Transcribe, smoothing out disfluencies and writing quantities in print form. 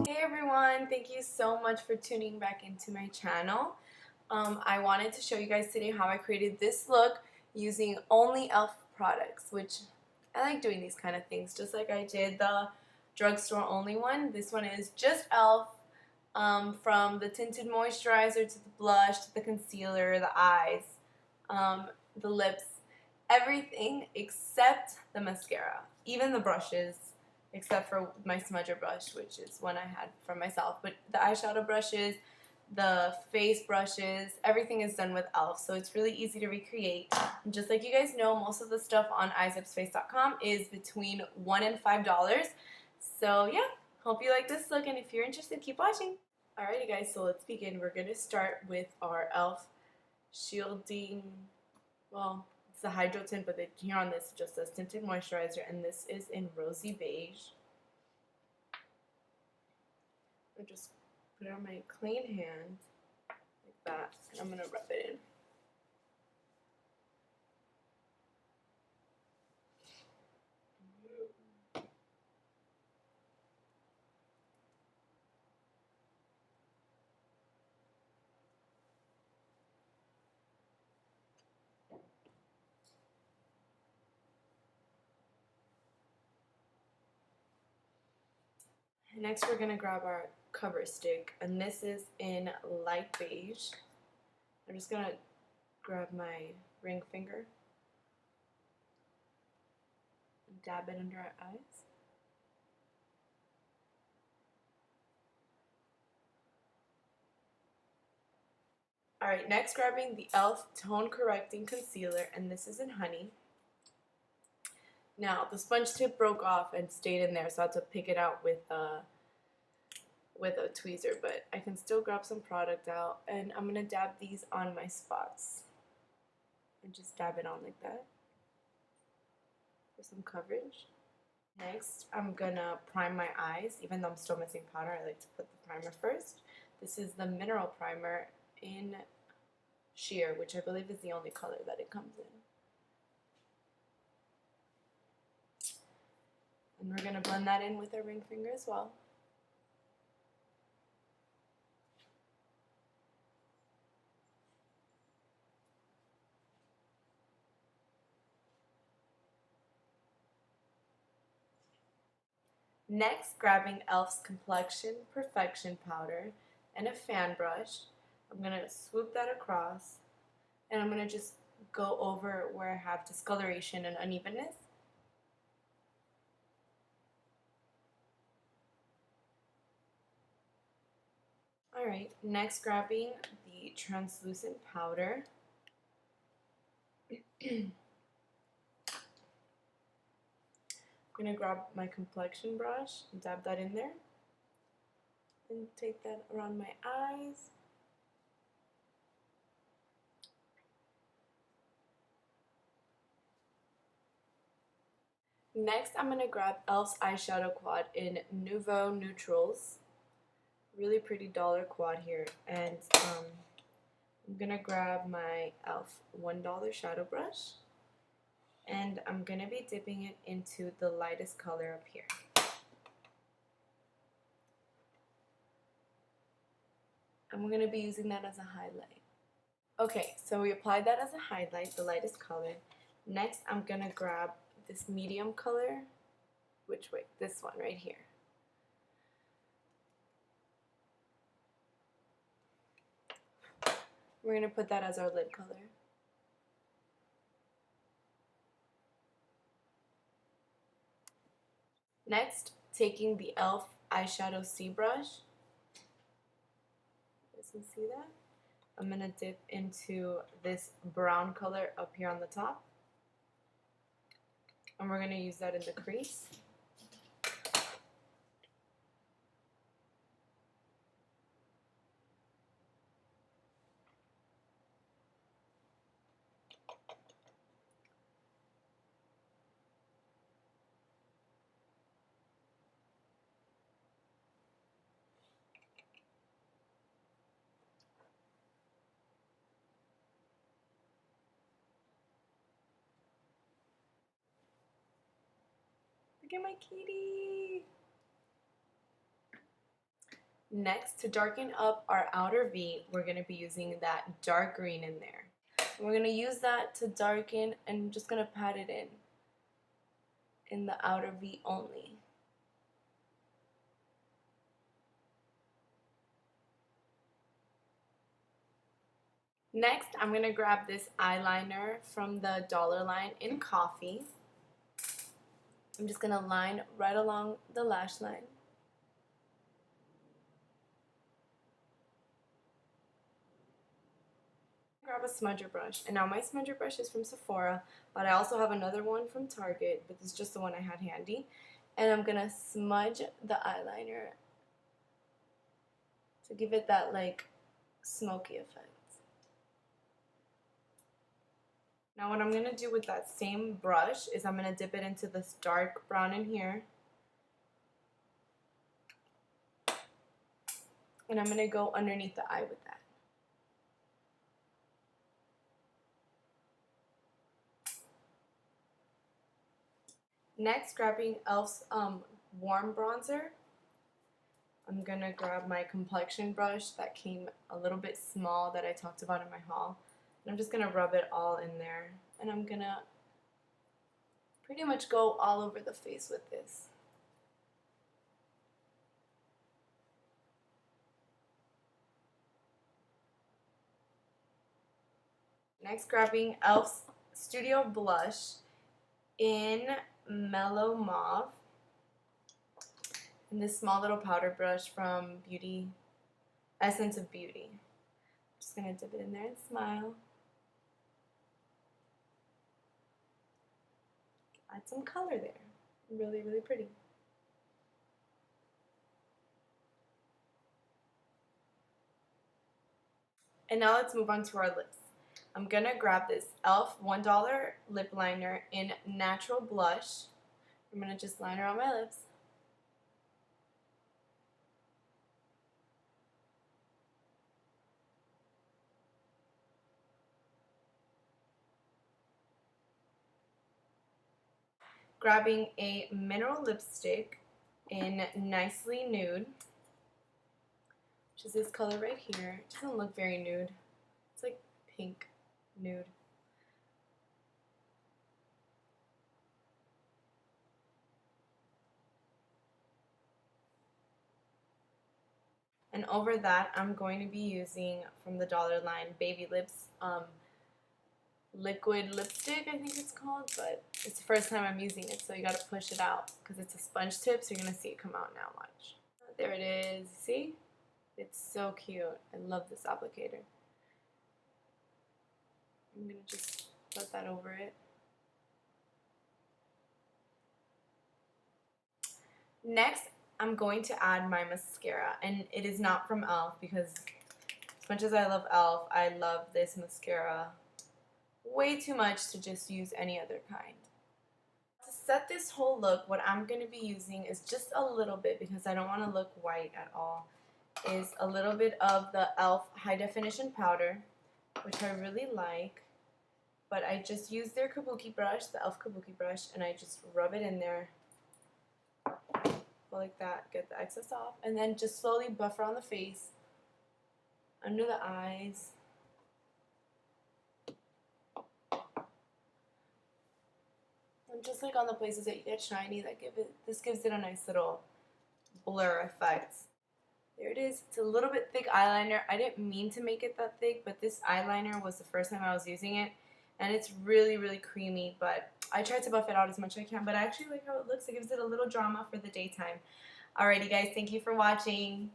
Hey everyone, thank you so much for tuning back into my channel. I wanted to show you guys today how I created this look using only e.l.f. products, which I like doing these kind of things, just like I did the drugstore only one. This one is just e.l.f. From the tinted moisturizer to the blush to the concealer, the eyes, the lips, everything except the mascara, even the brushes, except for my smudger brush, which is one I had for myself. But the eyeshadow brushes, the face brushes, everything is done with e.l.f. So it's really easy to recreate. And just like you guys know, most of the stuff on izipsface.com is between $1 and $5. So yeah, hope you like this look, and if you're interested, keep watching. Alrighty guys, so let's begin. We're going to start with our e.l.f. shielding, well, it's the Hydro Tint, but here on this it just says Tinted Moisturizer, and this is in Rosy Beige. I'll just put it on my clean hand, like that, and I'm going to rub it in. Next we're going to grab our cover stick, and this is in light beige. I'm just going to grab my ring finger and dab it under our eyes. Alright, next grabbing the e.l.f. Tone Correcting Concealer, and this is in Honey. Now, the sponge tip broke off and stayed in there, so I had to pick it out with a tweezer, but I can still grab some product out, and I'm going to dab these on my spots. And just dab it on like that for some coverage. Next, I'm going to prime my eyes. Even though I'm still missing powder, I like to put the primer first. This is the Mineral Primer in Sheer, which I believe is the only color that it comes in. And we're going to blend that in with our ring finger as well. Next, grabbing e.l.f.'s Complexion Perfection Powder and a fan brush, I'm going to swoop that across, and I'm going to just go over where I have discoloration and unevenness. Alright, next grabbing the translucent powder. I'm going to grab my complexion brush and dab that in there. And take that around my eyes. Next, I'm going to grab e.l.f.'s eyeshadow quad in Nouveau Neutrals. Really pretty dollar quad here. And I'm going to grab my e.l.f. $1 shadow brush. And I'm going to be dipping it into the lightest color up here. And we're going to be using that as a highlight. Okay, so we applied that as a highlight, the lightest color. Next, I'm going to grab this medium color, this one right here. We're going to put that as our lid color. Next, taking the e.l.f. eyeshadow C brush. You guys can see that? I'm going to dip into this brown color up here on the top. And we're going to use that in the crease. Look at my kitty. Next, to darken up our outer V, we're going to be using that dark green in there. We're going to use that to darken, and I'm just going to pat it in the outer V only. Next, I'm going to grab this eyeliner from the dollar line in coffee. I'm just going to line right along the lash line. Grab a smudger brush, and now my smudger brush is from Sephora, but I also have another one from Target, but this is just the one I had handy. And I'm going to smudge the eyeliner to give it that like smoky effect. Now what I'm going to do with that same brush is I'm going to dip it into this dark brown in here. And I'm going to go underneath the eye with that. Next, grabbing e.l.f.'s warm bronzer, I'm going to grab my complexion brush that came a little bit small that I talked about in my haul. And I'm just going to rub it all in there. And I'm going to pretty much go all over the face with this. Next, grabbing e.l.f.'s Studio Blush in Mellow Mauve. And this small little powder brush from Essence of Beauty. Just going to dip it in there and smile. Add some color there. Really, really pretty. And now let's move on to our lips. I'm going to grab this e.l.f. $1 lip liner in Natural Blush. I'm going to just line around my lips. Grabbing a mineral lipstick in Nicely Nude, which is this color right here. It doesn't look very nude. It's like pink nude. And over that, I'm going to be using from the dollar line Baby Lips liquid lipstick, I think it's called, but it's the first time I'm using it, so you gotta push it out because it's a sponge tip, so you're gonna see it come out now. Watch. There it is. See? It's so cute. I love this applicator. I'm gonna just put that over it. Next, I'm going to add my mascara, and it is not from e.l.f. because as much as I love e.l.f., I love this mascara way too much to just use any other kind. To set this whole look, what I'm going to be using is just a little bit, because I don't want to look white at all, is a little bit of the e.l.f. High Definition Powder, which I really like. But I just use their kabuki brush, the e.l.f. kabuki brush, and I just rub it in there. Go like that, get the excess off, and then just slowly buff around the face, under the eyes. And just like on the places that you get shiny, this gives it a nice little blur effect. There it is. It's a little bit thick eyeliner. I didn't mean to make it that thick, but this eyeliner was the first time I was using it, and it's really, really creamy, but I tried to buff it out as much as I can, but I actually like how it looks. It gives it a little drama for the daytime. Alrighty guys, thank you for watching.